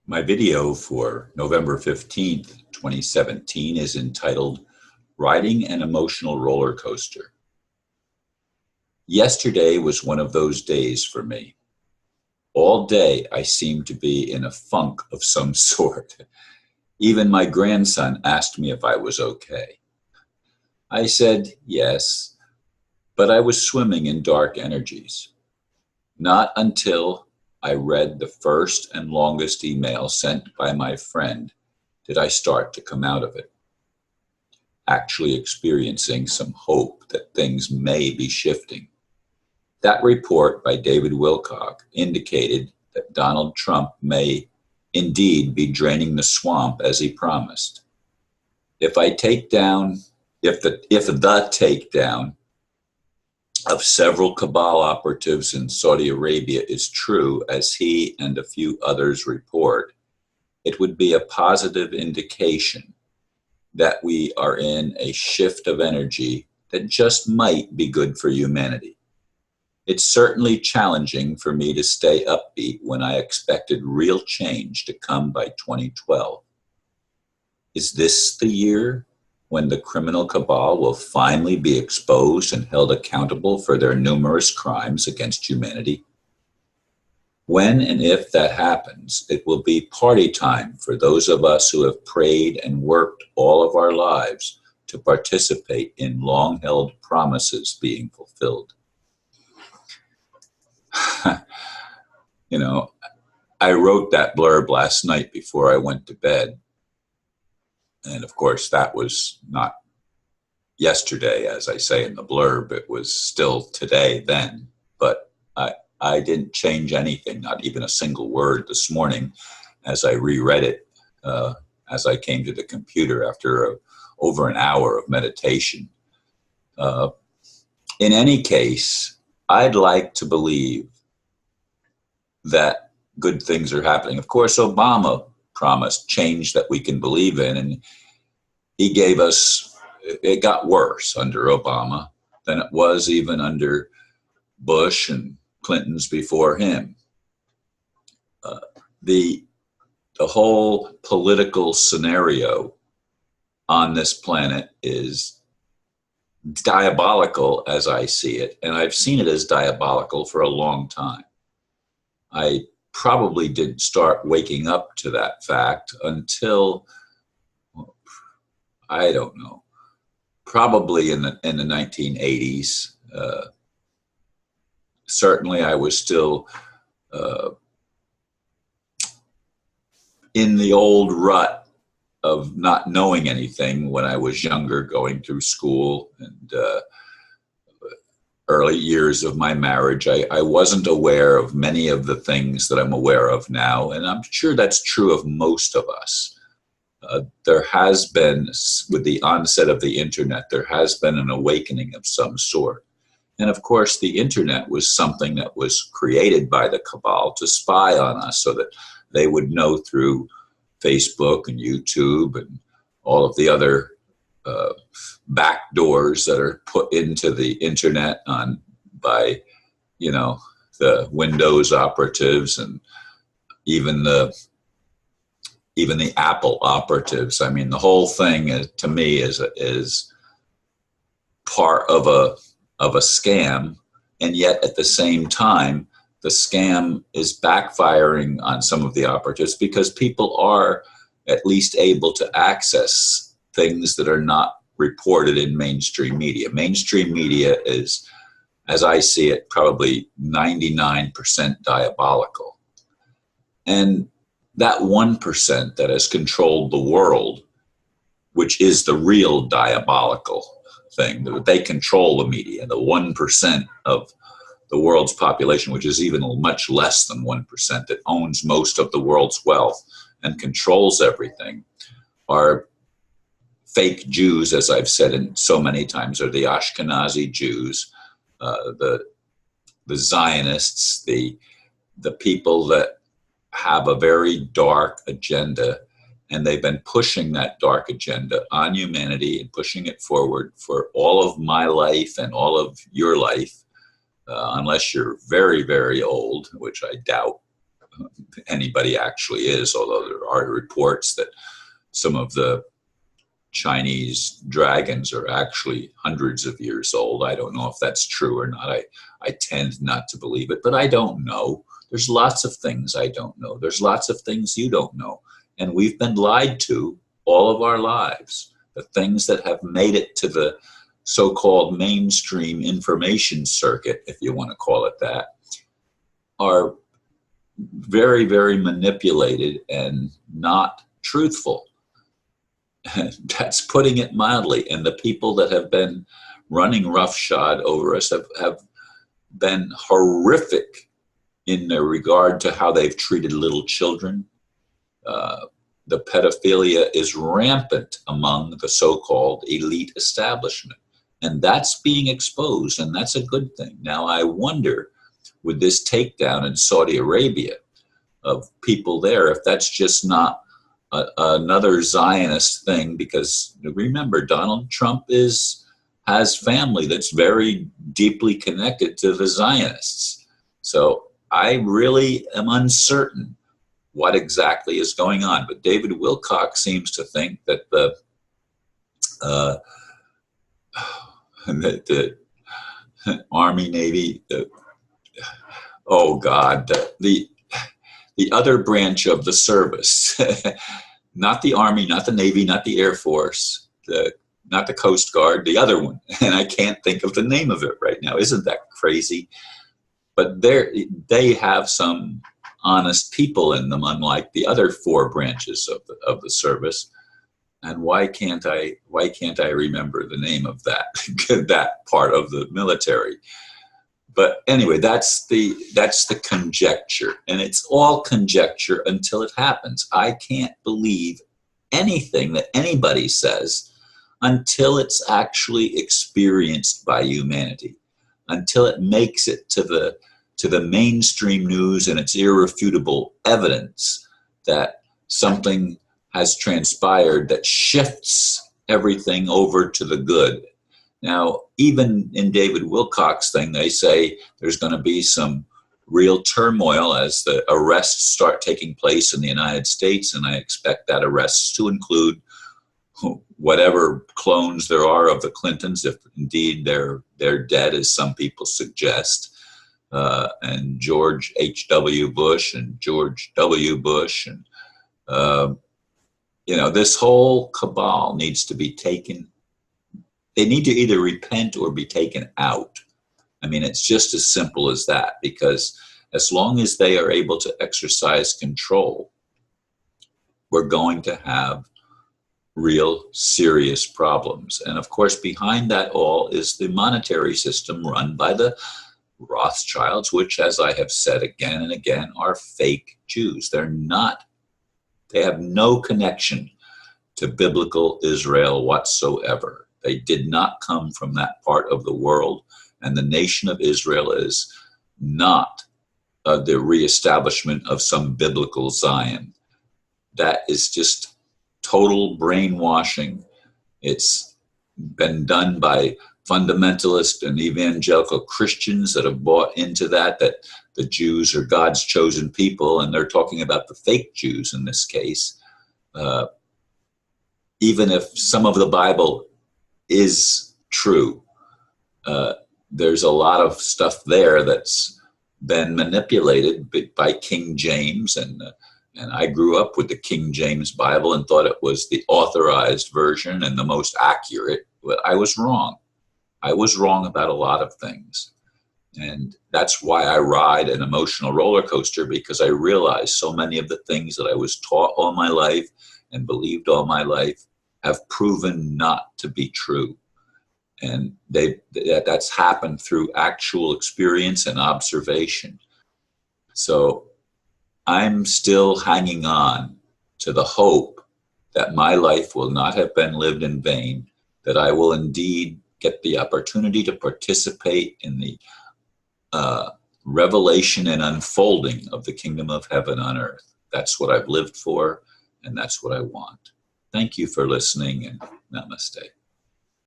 My video for November 15th, 2017 is entitled Riding an Emotional Roller Coaster. Yesterday was one of those days for me. All day I seemed to be in a funk of some sort. Even my grandson asked me if I was okay. I said yes, but I was swimming in dark energies. Not until I read the first and longest email sent by my friend did I start to come out of it, actually experiencing some hope that things may be shifting. That report by David Wilcock indicated that Donald Trump may indeed be draining the swamp as he promised. If the takedown of several cabal operatives in Saudi Arabia is true, as he and a few others report, it would be a positive indication that we are in a shift of energy that just might be good for humanity. It's certainly challenging for me to stay upbeat when I expected real change to come by 2012. Is this the year when the criminal cabal will finally be exposed and held accountable for their numerous crimes against humanity? When and if that happens, it will be party time for those of us who have prayed and worked all of our lives to participate in long-held promises being fulfilled. I wrote that blurb last night before I went to bed. And of course, that was not yesterday, as I say in the blurb. It was still today then. But I didn't change anything, not even a single word this morning as I reread it, as I came to the computer after over an hour of meditation. In any case, I'd like to believe that good things are happening. Of course, Obama promised change that we can believe in, and he gave us, it got worse under Obama than it was even under Bush and Clinton's before him. The whole political scenario on this planet is diabolical as I see it, and I've seen it as diabolical for a long time. I probably didn't start waking up to that fact until, I don't know, probably in the 1980s. Certainly I was still in the old rut of not knowing anything when I was younger, going through school and early years of my marriage. I wasn't aware of many of the things that I'm aware of now, and I'm sure that's true of most of us. There has been, with the onset of the internet, there has been an awakening of some sort. And of course, the internet was something that was created by the cabal to spy on us so that they would know through Facebook and YouTube and all of the other back doors that are put into the internet by the Windows operatives and even the Apple operatives. I mean, the whole thing to me is part of a scam, and yet at the same time the scam is backfiring on some of the operatives because people are at least able to access things that are not reported in mainstream media. Mainstream media is, as I see it, probably 99% diabolical. And that 1% that has controlled the world, which is the real diabolical thing, that they control the media, the 1% of the world's population, which is even much less than 1%, that owns most of the world's wealth and controls everything, are fake Jews, as I've said in so many times, are the Ashkenazi Jews, the Zionists, the people that have a very dark agenda, and they've been pushing that dark agenda on humanity and pushing it forward for all of my life and all of your life, unless you're very, very old, which I doubt. anybody actually is, although there are reports that some of the Chinese dragons are actually hundreds of years old. I don't know if that's true or not. I tend not to believe it, but I don't know. There's lots of things I don't know. There's lots of things you don't know. And we've been lied to all of our lives. The things that have made it to the so-called mainstream information circuit, if you want to call it that, are very, very manipulated and not truthful. That's putting it mildly. And the people that have been running roughshod over us have been horrific in their regard to how they've treated little children. The pedophilia is rampant among the so-called elite establishment. And that's being exposed, and that's a good thing. Now, I wonder, with this takedown in Saudi Arabia of people there, if that's just not another Zionist thing, because remember, Donald Trump has family that's very deeply connected to the Zionists. So I really am uncertain what exactly is going on. But David Wilcock seems to think that the Army, Navy, oh God, the other branch of the service, not the Army, not the Navy, not the Air Force, not the Coast Guard, the other one. And I can't think of the name of it right now. Isn't that crazy? But they have some honest people in them, unlike the other four branches of the service. And why can't I remember the name of that that part of the military? But anyway, that's the conjecture, and it's all conjecture until it happens. I can't believe anything that anybody says until it's actually experienced by humanity, until it makes it to the mainstream news and it's irrefutable evidence that something has transpired that shifts everything over to the good. Now, even in David Wilcock's thing, they say there's going to be some real turmoil as the arrests start taking place in the United States, and I expect that arrests to include whatever clones there are of the Clintons, if indeed they're dead, as some people suggest, and George H.W. Bush and George W. Bush, and this whole cabal needs to be taken. They need to either repent or be taken out. I mean, it's just as simple as that, because as long as they are able to exercise control, we're going to have real serious problems. And of course, behind that all is the monetary system run by the Rothschilds, which, as I have said again and again, are fake Jews. They have no connection to biblical Israel whatsoever. They did not come from that part of the world, and the nation of Israel is not the reestablishment of some biblical Zion. That is just total brainwashing. It's been done by fundamentalist and evangelical Christians that have bought into that the Jews are God's chosen people, and they're talking about the fake Jews in this case. Even if some of the Bible is true, there's a lot of stuff there that's been manipulated by King James, and I grew up with the King James Bible and thought it was the authorized version and the most accurate, but I was wrong. I was wrong about a lot of things. And that's why I ride an emotional roller coaster, because I realize so many of the things that I was taught all my life and believed all my life have proven not to be true. And that's happened through actual experience and observation. So I'm still hanging on to the hope that my life will not have been lived in vain, that I will indeed get the opportunity to participate in the revelation and unfolding of the kingdom of heaven on earth. That's what I've lived for, and that's what I want. Thank you for listening, and namaste.